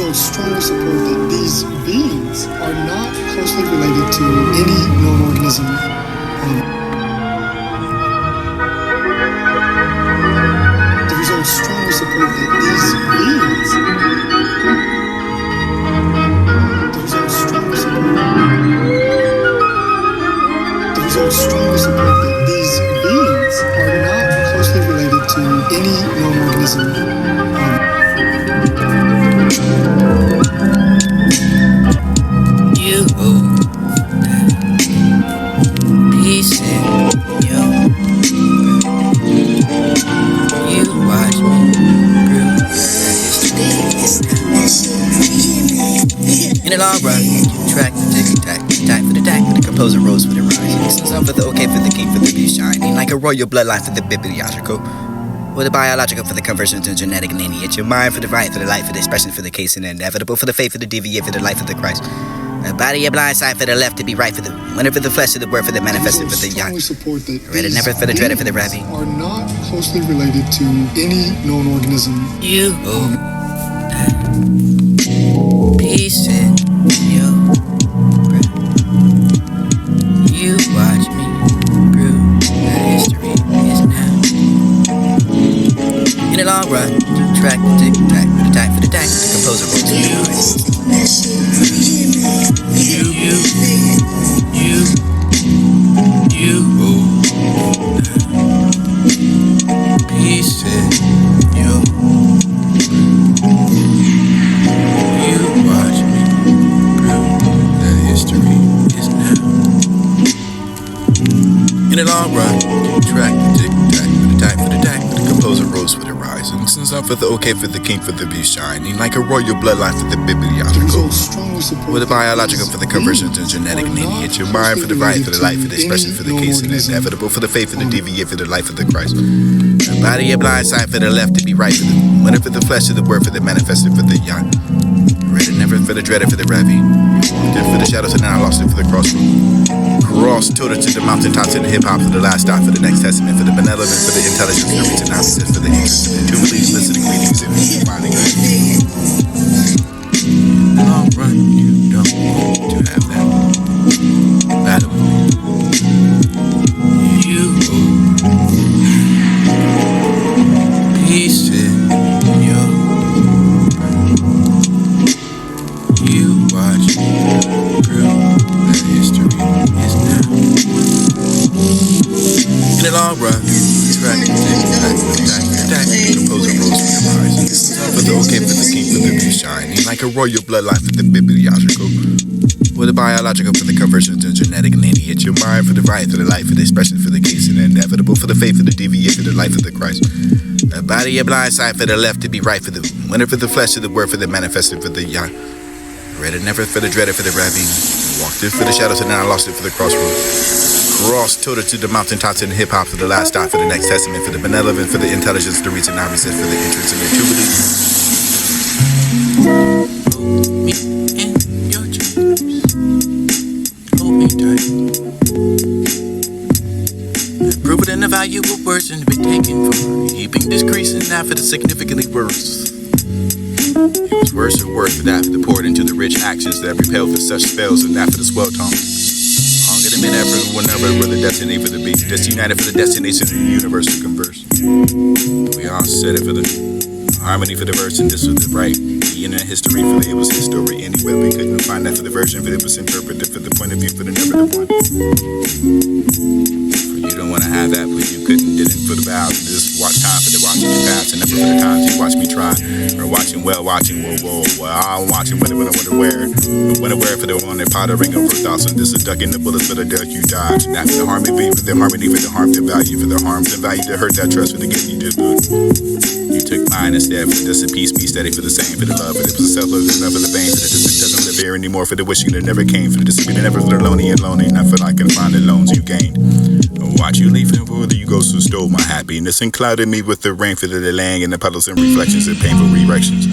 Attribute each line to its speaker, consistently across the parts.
Speaker 1: results strongly support that these beings are not closely related to any known organism. The results strongly support that these beings. The results strongly support. The results strongly support that these beings are not closely related to any known organism.
Speaker 2: You peace in yo. You watch me groove. In the long run, track the tick tack, tack for the tack, for the composer rose for the rise. Some for the okay, for the king, for the view shining like a royal bloodline for the bibliological. With the biological for the conversion to genetic lineage, your mind for the right, for the life, for the expression, for the case and the inevitable, for the faith, for the deviate, for the life of the Christ. A body, a blind side for the left to be right for the winner, for the flesh, for the word, for the manifested, for the young. Read it never for the dreaded, for the rabbi.
Speaker 1: Are not closely related to any known organism.
Speaker 2: You peace in yo. You watch me groove. The history is now. In the long run, track the tick tack for the tack for the tack, the composer rose for the rise. You peace in yo. You watch me groove. The history is now. In the long run, track the tick tack for the tack for the tack, for the composer rose for the rise. And since I'm for the okay, for the king, for the view shining like a royal bloodline for the bibliological. With the biological for the conversion to genetic lineage, your mind for the right, for the life, for the expression, for the case and the inevitable, for the faith, for the deviate, for the life of the Christ. A body, a blind side for the left to be right, for the winner, for the flesh, for the word, for the manifested, for the young. Read it never for the dreaded, for the rabbi. Walked in for the shadows and now I lost it for the crossroad. Cross, tilted to the mountaintops in the hip-hop for the last stop, for the next testament, for the benevolent, for the intelligence, for the reach analysis, for the interest, to believe, listening, readings, and finding good. In the long run, you don't need to have that battle with me. You peace in yo. You watch me groove. The history is now. In the long run, track the tick tack, the composer rose for the rise. For the okay, for the king, for the view shining like a royal bloodline for the bibliological. With the biological for the conversion to genetic lineage, your mind for the right, for the life, for the expression, for the case and the inevitable, for the faith, for the deviate, for the life of the Christ. A body, a blind side for the left to be right, for the winner, for the flesh, for the word, for the manifested, for the young. Read it never for the dreaded, for the rabbi. Walked in for the shadows and now I lost it for the crossroad. Cross, tilted to the mountaintops in hip-hop for the last stop, for the next testament, for the benevolent, for the intelligence, the reach and not resist, for the interest and the true belief. Me and your dreams. Hold me tight. Prove it in the valuable words and be taken for heaping, decreasing after the significantly worse. It was worse or worse for that, for the poured into the rich actions that repel for such spells and that for the swell tongue. Longer than men ever, whenever we're the destiny for the beat, disunited for the destination of the universe to converse. We all said it for the harmony for the verse, and this was the right. In the history for the it was his story anyway. We couldn't find that for the version, but it was interpreted for the point of view for the never the one. For you don't want to have that, but you couldn't, didn't for the vows. Just watch time for the watching you pass, and never for the times you watch me try. Or watching well, watching whoa. Well, I'm watching when I wonder where. But when I wear for the one that pottering over thoughts, and this is ducking the bullets for the death you dodge. Not for the harmony, for the harmony, for the harm to value, for the harms and value to hurt that trust for the gift you did good. You took mine instead for this a peace, be steady for the same, for the love, for the self-love, enough for the vein, for the distance doesn't live here anymore, for the wishing that never came, for the disappearing never for the lonely and lonely, not for I can find the loans you gained. Watch you leaving for the you ghosts who stole my happiness and clouded me with the rain for the delaying and the puddles and reflections and painful reactions.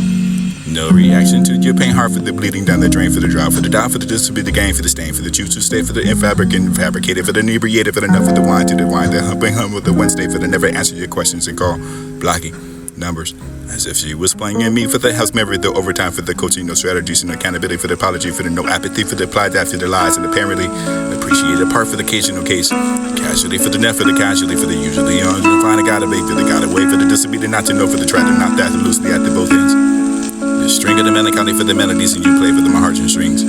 Speaker 2: No reaction to your pain, heart for the bleeding down the drain, for the drought, for the doubt, for the this to be the gain, for the stain, for the juice to stay, for the fabricated, for the inebriated, for the enough, for the wine to the wine, the humping hum with the Wednesday, for the never answer your questions and call blocking. numbers. As if she was playing in me for the house memory, the overtime for the coaching, no strategies, no accountability for the apology, for the no apathy, for the applied that, for the lies, and apparently appreciated part for the occasional case. Casualty for the net, for the casualty, for the usually on. You find a gotta be, for the gotta wait, for the disobedient not to know, for the try to not that, and loosely at the both ends. The string of the melancholy for the melodies, and you play for the my hearts and strings.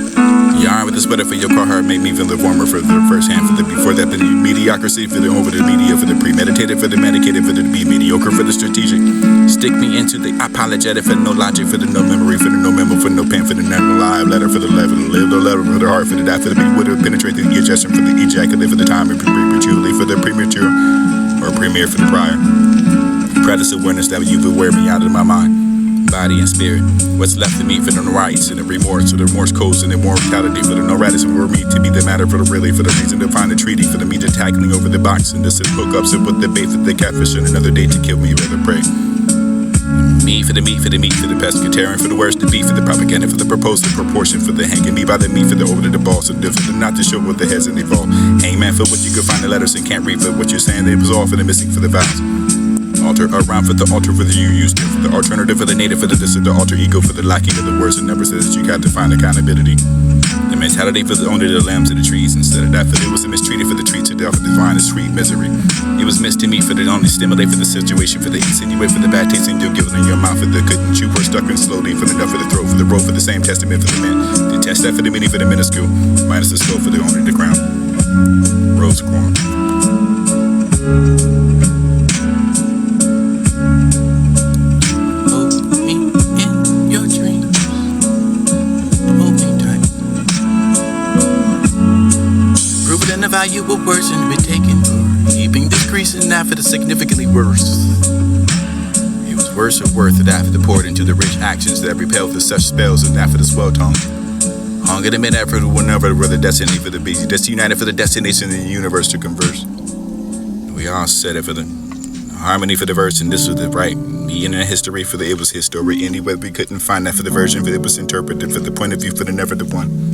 Speaker 2: Yarn with the sweater for your car heart make me feel the warmer for the first hand, for the before that, for the mediocrity, for the over the media, for the premeditated, for the medicated, for the be mediocre, for the strategic. Stick me into the apologetic, for no logic, for the no memory, for the no memo, for no pen, for the never live letter, for the level, live the letter, for the heart, for the that, for the beat, would have penetrated the ejection, for the ejaculate, for the time, and prematurely, for the premature, or premiere for the prior. Practice awareness that you would wear me out of my mind. Body and spirit, what's left of me for the rights and the remorse, for the remorse codes and the mortality, for the no radicalism for me to be the matter, for the really, for the reason to find a treaty, for the me to tackling over the box and this is hookups and put the bait for the catfish and another day to kill me, rather pray. Me for the meat, for the meat, for the pescatarian, for the words to be, for the propaganda, for the proposed, the proportion, for the hanging me by the meat, for the over to the ball, so the not to show what the heads and they fall. Hangman for what you could find the letters and can't read, for what you're saying, they was all for the missing, for the vows. Alter around for the altar for the you used to, for the alternative for the native, for the distant, the alter ego, for the lacking of the words and never says that you got to find accountability. The mentality for the owner of the limbs of the trees, instead of that, for it was the mistreated for the treats of death, for the divine and sweet misery. It was missed to me for the only stimulate for the situation, for the insinuate, for the bad taste and you're giving in your mouth, for the couldn't you were stuck in slowly, for the enough for the throat, for the road, for the same testament for the men. The test that for the mini, for the minuscule, minus the skull for the owner of the crown. Rose crown.
Speaker 3: Value of words and been taken for keeping decreasing that for the significantly worse. It was worse or worth that for the poured into the rich actions that repelled for such spells and that for the swell tongue. Hunger to mid effort whenever were the destiny for the beast, just united for the destination in the universe to converse. We all said it for the harmony for the verse, and this was the right. Me in the history for the it was history anyway. We couldn't find that for the version, but it was interpreted for the point of view for the never the one.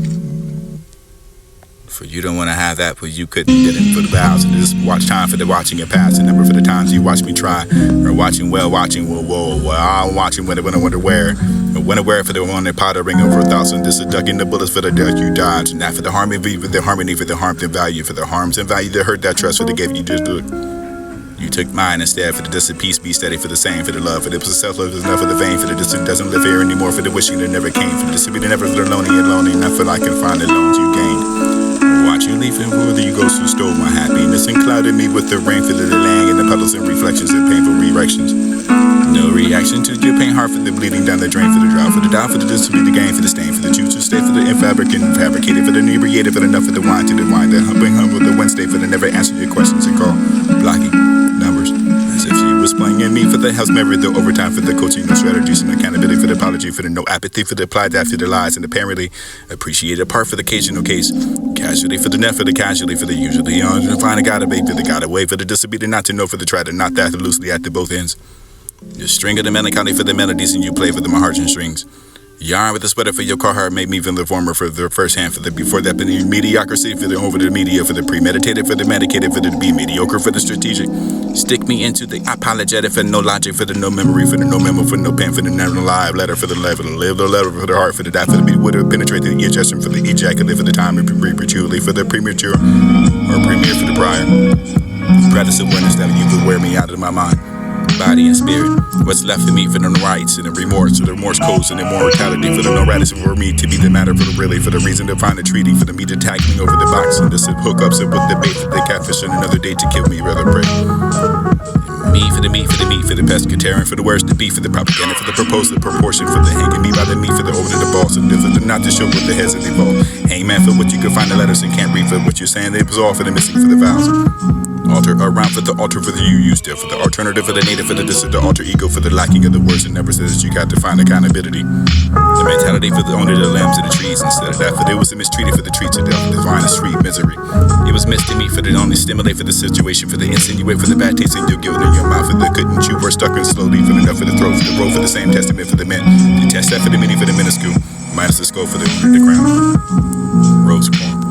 Speaker 3: For you don't want to have that, but you couldn't, didn't for the vows. And just watch time for the watching it pass. And never for the times you watch me try. Or watching well, watching whoa. I'm watching when I wonder where. Or when aware for the one that pot ring over 1,000. This is ducking the bullets for the death you dodge. And that for the harmony, for the harmony, for the harm and value. For the harms and value that hurt that trust for the gift you just look. You took mine instead for the distant peace, be steady for the same, for the love, for the self-love is enough for the vain, for the distant doesn't live here anymore, for the wishing that never came, for the distributing never for the lonely and lonely, not for I can find the loans you gained. Watch you leaving where you go, who stole my happiness and clouded me with the rain for the land and the puddles and reflections and painful reactions. No reaction to your pain, heart for the bleeding down the drain, for the drought, for the doubt, for the dis, for the gain, for the stain, for the juice to stay, for the fabricated, for the inebriated, for the enough, for the wine to the wine, the humble, the Wednesday, for the never answer your questions and call, blocking numbers. As if she was playing in me for the house memory, the overtime for the coaching, no strategies and accountability, for the apology, for the no apathy, for the applied that, for the lies, and apparently appreciated part for the occasional case. Casualty for the net, for the casualty, for the usually on. You find a gotta be, for the gotta wait, for the disobedient not to know, for the try to not that, loosely at the both ends. The string of the melancholy for the melodies, and you play for the my hearts and strings. Yarn with the sweater for your car heart made me feel the warmer for the first hand, for the before that, for the mediocrity, for the over the media, for the premeditated, for the medicated, for the be mediocre, for the strategic. Stick me into the apologetic, for no logic, for the no memory, for the no memo, for no pen, for the never live letter, for the level, live the letter, for the heart, for the that, for the beat, would have penetrated the ejection, for the ejaculate, for the time, and prematurely, for the premature, or premiere for the prior. Practice awareness that you could wear me out of my mind. Body and spirit, what's left of me for the rights and the remorse, for the remorse codes and the mortality, for the no radicalism for me to be the matter, for the really, for the reason to find a treaty, for the me to tackling over the box and this hookups and put the bait for the catfish and another day to kill me, rather pray. Me for the meat, for the meat, for the pescatarian, for the words to be, for the propaganda, for the proposed, the proportion, for the hanging me by the meat, for the over to the balls, and for the not to show what the heads and they fall. Hangman for what you could find the letters and can't read, for what you're saying, they was all for the missing, for the vows. Alter around for the altar for the you used to, for the alternative for the native, for the distant, the alter ego, for the lacking of the words and never says that you got to find accountability. The mentality for the owner of the limbs of the trees, instead of that, for it was the mistreated for the treats of death, the divine and sweet misery. It was missed to me for the only stimulate for the situation, for the insinuate, for the bad taste and you're giving in your mouth, for the couldn't you were stuck in slowly, for the enough for the throat, for the road, for the same testament for the men. The test that for the mini, for the minuscule, minus the skull for the crown. Rose crown.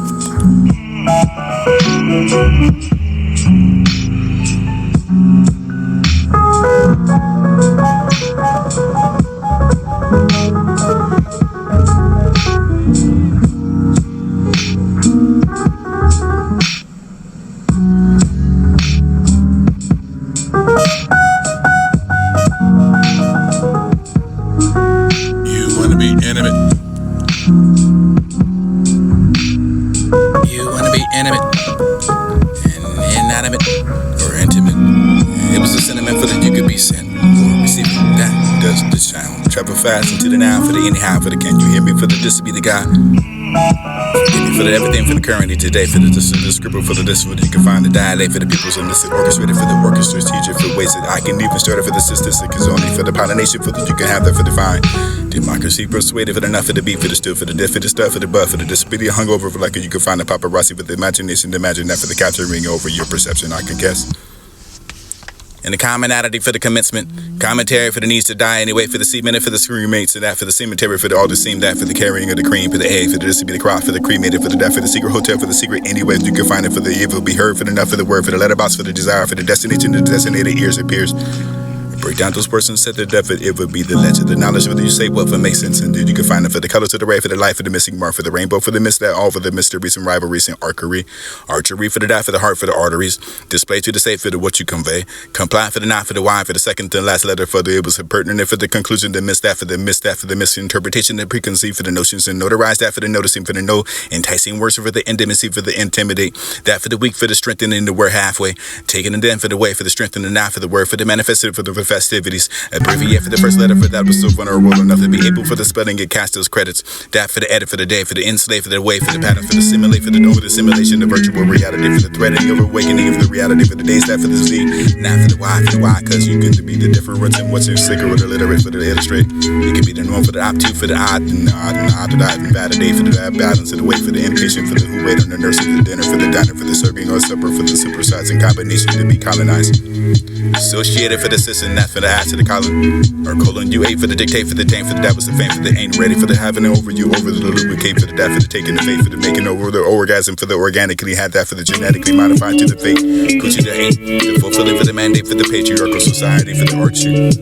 Speaker 3: You wanna be intimate and inanimate or intimate. It was a sentiment for that you could be sent or receiving. That does the sound. Travel fast into the now for the anyhow for the can you hear me for the this to be the guy. Forgive me for the everything for the currently today for the scribble for the this for the you can find the dialect for the people's and this orchestrated for the orchestra's teacher for ways that I can even start it for the statistic is only for the pollination for that you can have that for the fine. Democracy persuaded for the enough for the beat for the still for the death for the stuff for the buff for the disability hungover for like you can find the paparazzi for the imagination to imagine that for the capturing over your perception I can guess. And the commonality for the commencement, commentary for the needs to die anyway, for the semen for the cremates, and that for the cemetery for the all the seam, that for the carrying of the cream, for the egg, for the this to be the crop, for the cremated, for the death, for the secret hotel, for the secret anyway, you can find it for the evil be heard, for the enough for the word, for the letterbox, for the desire, for the destination, the designated ears appears. Break down those persons, set the depth, it would be the legend, the knowledge of it, you say what for makes sense, and dude, you can find it for the colors of the ray, for the light, for the missing mark, for the rainbow, for the mist, that all for the mysteries and rivalries and archery for the die, for the heart, for the arteries, display to the safe for the what you convey, comply for the not, for the why, for the second to last letter, for the it was pertinent, for the conclusion, the miss that, for the miss that, for the misinterpretation, the preconceived, for the notions, and notarize that, for the noticing, for the no enticing words, for the intimacy, for the intimidate, that for the weak, for the strengthening, the word halfway, taking and then for the way, for the strength and the not, for the word, for the manifested, for the festivities. Abbreviate for the first letter, for that was so vulnerable enough to be able for the spelling and cast those credits. That for the edit for the day, for the enslave, for the way, for the pattern, for the simulate, for the over the simulation, the virtual reality, for the threading of awakening of the reality, for the days, that for the Z, not for the why, cause you get to be the difference in what's in sticker with the literate, for the illustrate. It can be the norm for the obtuse, for the odd, and validate, for the balance of the weight, for the inpatient, for the who wait on the nurse, for the dinner, for the diner, for the serving or supper, for the supersizing combination to be colonized. Associated for the system, not for the ass to the colon. Or colon, you ate for the dictate, for the dame, for the that was the fame, for the ain't ready, for the having it over you, over the lubricate, for the that, for the taking the fate, for the making over the orgasm, for the organically had that, for the genetically modified to the fate. Coochie the hate, the fulfilling for the mandate, for the patriarchal society, for the archery.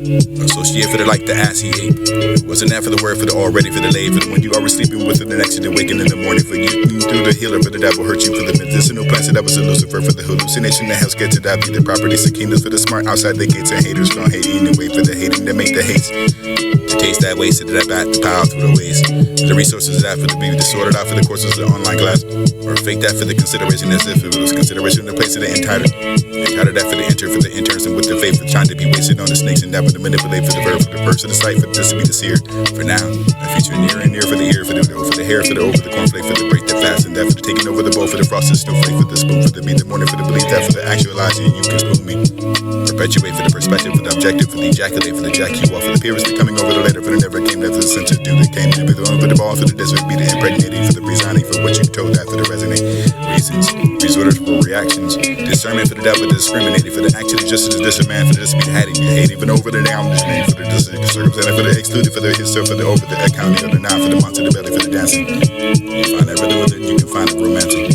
Speaker 3: Associate for the like the ass he ate. It wasn't that for the word, for the already, for the lay, for the when you always sleeping with it, the next you waking in the morning, for you through the healer, for the devil hurt you, for the medicinal plants, that was a Lucifer, for the hallucination that helps get to that, be the properties of kingdoms, for the smart outside the gates and haters don't hate eating away, for the hating that make the hates. To taste that waste, to that back, the power through the ways. The resources that for the be disordered out for the courses of the online class. Or fake that for the consideration as if it was consideration in the place of the entitled. Entitled that for the enter, for the interns and with the faith for trying to be wasted on the snakes and that for the manipulate for the verb, for the person, the sight, for this to be the seer. For now, the future near and near for the ear, for the hair, for the over the cornflake, for the break the fast and that for the taking over the bowl, for the frosted snowflake, for the spoon, for the be the morning, for the belief that for the actualizing you can spoon me. Perpetuate for the perspective, for the objective, for the ejaculate, for the jack you off, for the peers, the coming over the later, for the never came that for the center, do the came to be the one for the ball, for the desert, be the impregnating, for the resigning, for what you told that, for the resonate reasons, resorters for reactions, discernment for the devil, the discriminating, for the action of justice, this a man, for the dispute, hiding, you hate, even over the down, for the circumstance, for the excluded, for the history, for the over the accounting of the now, for the monster, the belly, for the dancing. You find that rhythm with it, you can find it romantic.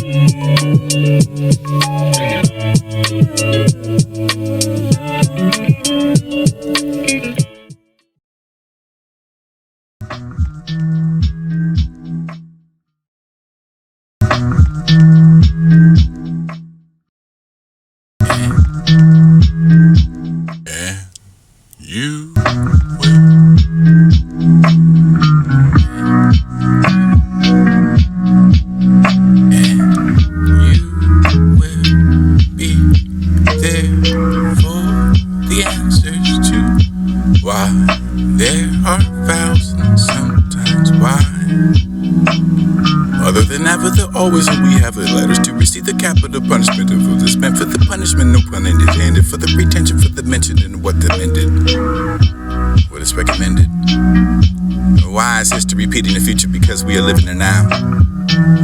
Speaker 3: You why there are thousands, sometimes why. Other than ever, there always will we have the letters to receive the capital punishment of the spent for the punishment, no pun intended, for the retention, for the mention and what the mended, what is recommended. Why is history repeating the future? Because we are living it now.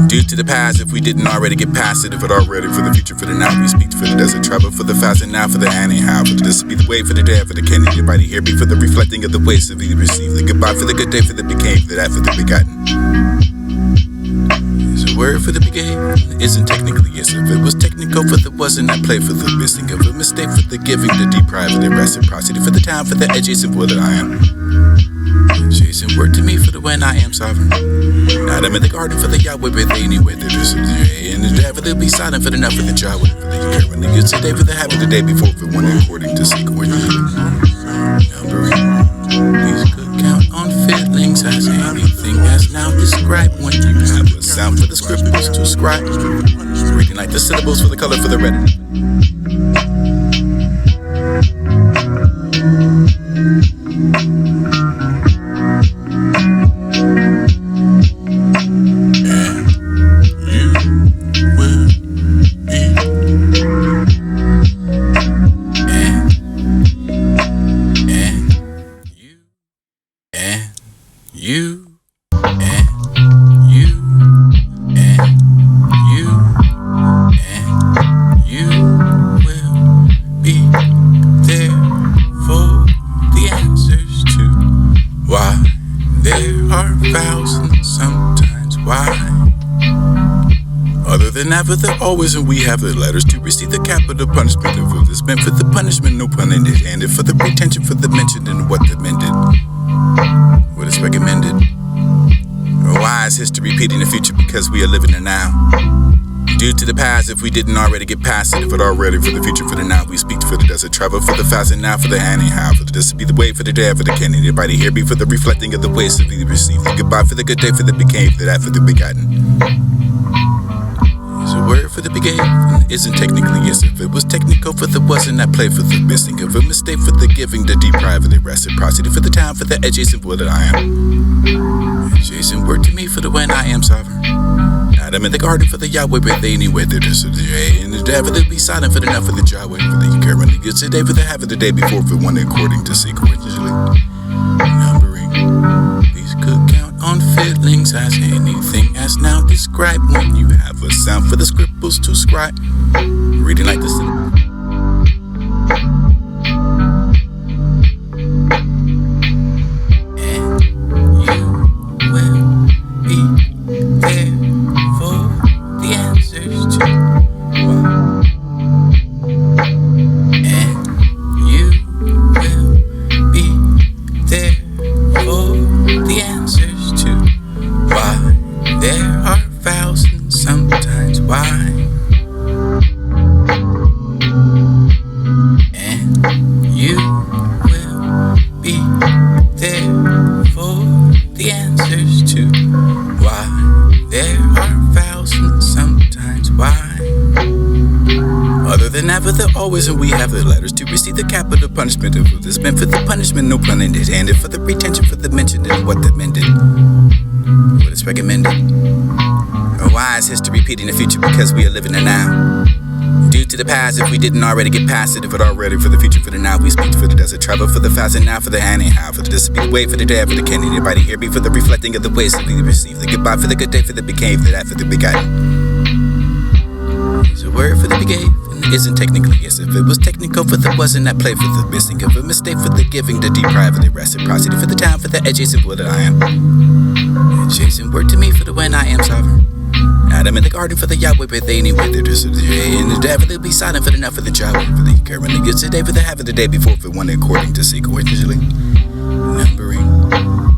Speaker 3: Due to the past, if we didn't already get past it, if it already for the future, for the now, we speak for the desert travel, for the fast and now, for the anyhow, for this be the way, for the day, for the can anybody hear me, for the reflecting of the ways of we receive, the goodbye for the good day, for the became, for that, for the begotten. Is a word for the began, isn't technically yes. If it was technical, for the wasn't, I play for the missing of a mistake, for the giving, the deprived, the reciprocity, for the time, for the adjacent, for the I am. Adjacent word to me for the when I am sovereign. Not I'm in the garden for the Yahweh, but they anywhere there is a day. And the devil will be silent for the enough for the Yahweh, for the year. When the good today for the habit the day before, for one according to sequence. Numbering, these could count on feelings as anything as now described. When you have a sound for the scribbles to scribe, reading like the syllables for the color for the red. You and you and you and you will be there for the answers to why there are thousands sometimes why. Other than ever, there always and we have the letters to receive the capital punishment of what is meant for the punishment, no pun intended, for the retention, for the mentioned and what the mended. What is recommended? Or why is history repeating the future because we are living it now? Due to the past, if we didn't already get past it, if it already for the future, for the now, we speak for the desert travel, for the fast and now, for the hand and how, for the this be the way, for the day, for the can anybody here be for the reflecting of the ways that we receive, the goodbye for the good day, for the became, for that, for the begotten. Is a word for the begave, and isn't technically yes. If it was technical for the wasn't, I play for the missing of a mistake, for the giving, the deprive of the reciprocity, for the time, for the adjacent word that I am. Adjacent word to me for the when I am sovereign. Adam in the garden for the Yahweh, but they anywhere there is a day. And the devil will be silent for the enough for the Yahweh, for the currently good today, for the half of the day before, for one according to sequentially. Numbering. These could count on feelings as anything as now described. When you have a sound for the scribbles to scribe, reading like this. Always and we have the letters to receive the capital punishment of what is meant for the punishment, no pun intended, for the retention, for the mentioned and what the mended. What is recommended? Or why is history repeating the future because we are living it now? Due to the past, if we didn't already get past it, if it already for the future, for the now, we speak for the desert travel, for the fast and now, for the hand and how, for the this be the way, for the day, for the can anybody here be for the reflecting of the ways that we receive, the goodbye for the good day, for the became, for that, for the begotten. It's a word for the begave. Isn't technically yes. If it was technical for the wasn't, I play for the missing of a mistake, for the giving, the deprive of the reciprocity, for the time, for the adjacent word that I am. Adjacent word to me for the when I am sovereign. Adam in the garden for the Yahweh, but they anywhere there is a day. And the devil will be silent for the enough for the Yahweh, for the currently good today, for the half of the day before, for one according to sequentially. Numbering.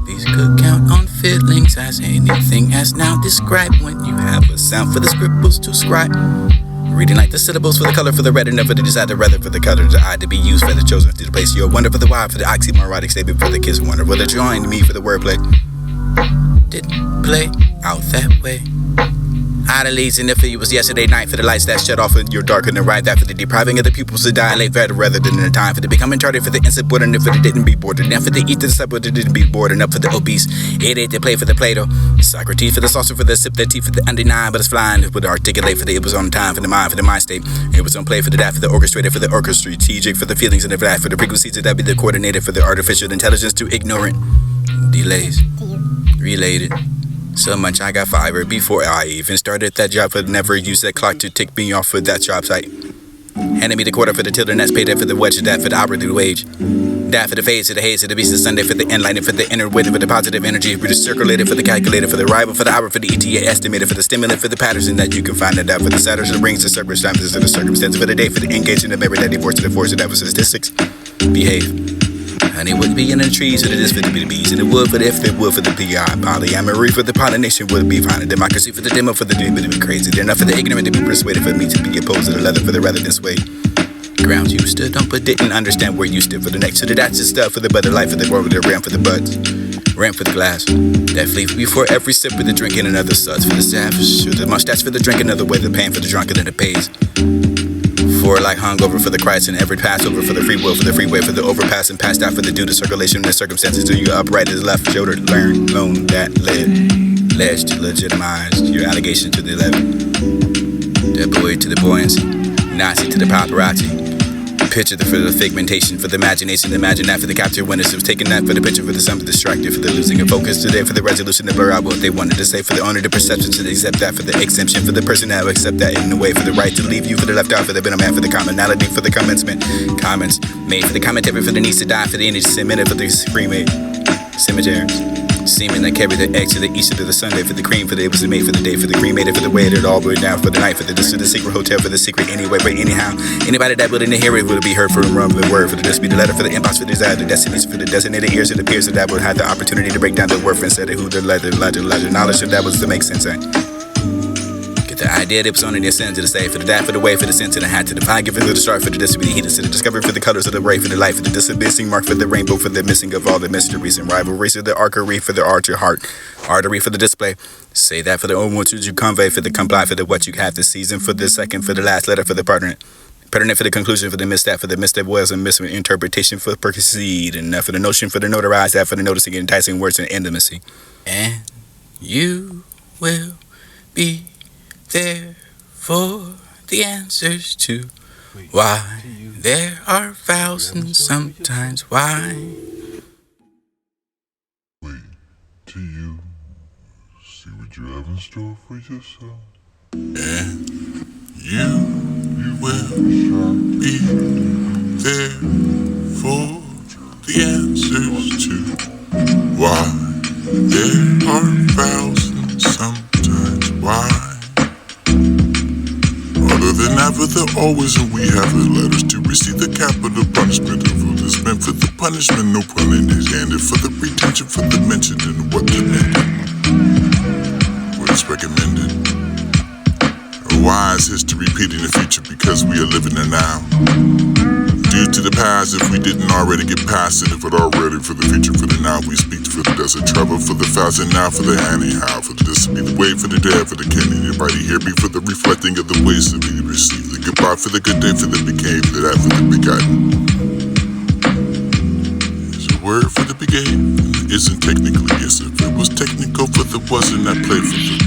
Speaker 3: These could count on feelings as anything as now described. When you have a sound for the scribbles to scribe, reading like the syllables for the color for the red, and never the desire the rather for the color the eye to be used for the chosen to the place your wonder for the why for the oxymoronic statement for the kiss wonder for the join me for the wordplay. Didn't play out that way. Out of leads and if it was yesterday night for the lights that shut off in your dark and the right that for the depriving of the pupils to dilate rather than the time for the becoming charted for the insubordinate for the didn't be bored and for the eat the sub that didn't be bored enough for the obese. It ate to play for the Plato. Socrates for the saucer for the sip the tea for the undenied but it's flying it would articulate for the it was on time for the mind state. It was on play for the that for the orchestrator for the strategic for the feelings and the that for the frequencies that be the coordinator for the artificial intelligence to ignorant delays related. So much I got fired before I even started that job, but never used that clock to take me off for that job site. Handed me the quarter for the till, the next pay that for the wedge, that for the hourly wage. That for the phase, to the haze, to the beast of Sunday, for the enlightening, for the inner witness, for the positive energy, for the circulator, for the calculator, for the arrival, for the hour, for the ETA estimator, for the stimulant, for the patterns that you can find it out, for the Saturn, the rings, the circumstances, and the circumstances, for the day, for the engagement, the memory, that divorce, to the force, of that was statistics. Behave. Honey would be in the trees, for the this, for the bees, and the wood, for the if, the wood, for the PI, polyamory, for the pollination, would be fine, democracy, for the demo, for the demon, to be crazy, they're enough for the ignorant to be persuaded, for me to be opposed to the leather, for the rather than sway. Ground you stood on, but didn't understand where you stood, for the next to the that's the stuff, for the better life, for the world, for the ram, for the buds. Rent for the glass that fleet before every sip of the drink and another suds for the savage. The mustache for the drink, another way the pain for the drunken and it pays. For like hungover for the Christ and every Passover for the free will, for the freeway, for the overpass and passed out for the due to circulation and the circumstances till you upright as left shoulder. Learn, loan that ledge to legitimize your allegation to the 11. The boy to the buoyancy, Nazi to the paparazzi. Picture for the figmentation, for the imagination, imagine that for the capture when it was taking that for the picture, for the some distracted, for the losing of focus today, for the resolution to blur out what they wanted to say, for the owner, the perception to accept that, for the exemption, for the person that will accept that in a way, for the right to leave you, for the left out, for the middleman, for the commonality, for the commencement, comments made, for the commentary, for the needs to die, for the innocent minute, for the cremate, cemeteries. Seeming that carry the egg to the east of the Sunday for the cream, for the it was made for the day, for the cremated, for the way it all went down for the night, for the this to the secret hotel, for the secret anyway, but anyhow, anybody that willing to hear it will be heard for the rum of the word, for the this be the letter, for the inbox, for the desire, the destinies, for the designated ears of the peers that would have the opportunity to break down the word instead of who the ledger, knowledge of that was to make sense, eh? The idea that was on in the ascent to the say, for the that, for the way, for the sense, and the hat to the pie, giving to the start, for the disability, heat, to the discovery, for the colors of the ray, for the life, for the disability mark, for the rainbow, for the missing of all the mysteries and rivalries, for the archery, for the archer heart, artery, for the display. Say that for the old ones you convey, for the comply, for the what you have the season, for the second, for the last letter, for the partner. Pertinent for the conclusion, for the misstep, for the misstep was a misinterpretation, for proceed, and for the notion, for the notarized, that for the noticing, enticing words and intimacy. And you will be there for the answers to why there are thousands sometimes why.
Speaker 4: Wait till you see what you have in store for yourself.
Speaker 3: And you will be there for the answers to why there are thousands sometimes why. Other than ever, there always and we have the letters to receive the capital punishment of what is meant for the punishment, no pun intended, for the pretension, for the mention and what demanded, what is recommended. A wise history repeating the future because we are living it now. Due to the past, if we didn't already get past it, if it already for the future, for the now, we speak for the desert travel, for the fast and now, for the anyhow, for the this be the way, for the dead, for the can anybody hear me, for the reflecting of the ways that we receive, the goodbye, for the good day, for the became, for that, for the begotten. There's a word for the became, and it isn't technically, yes, if it was technical, but there wasn't that play for the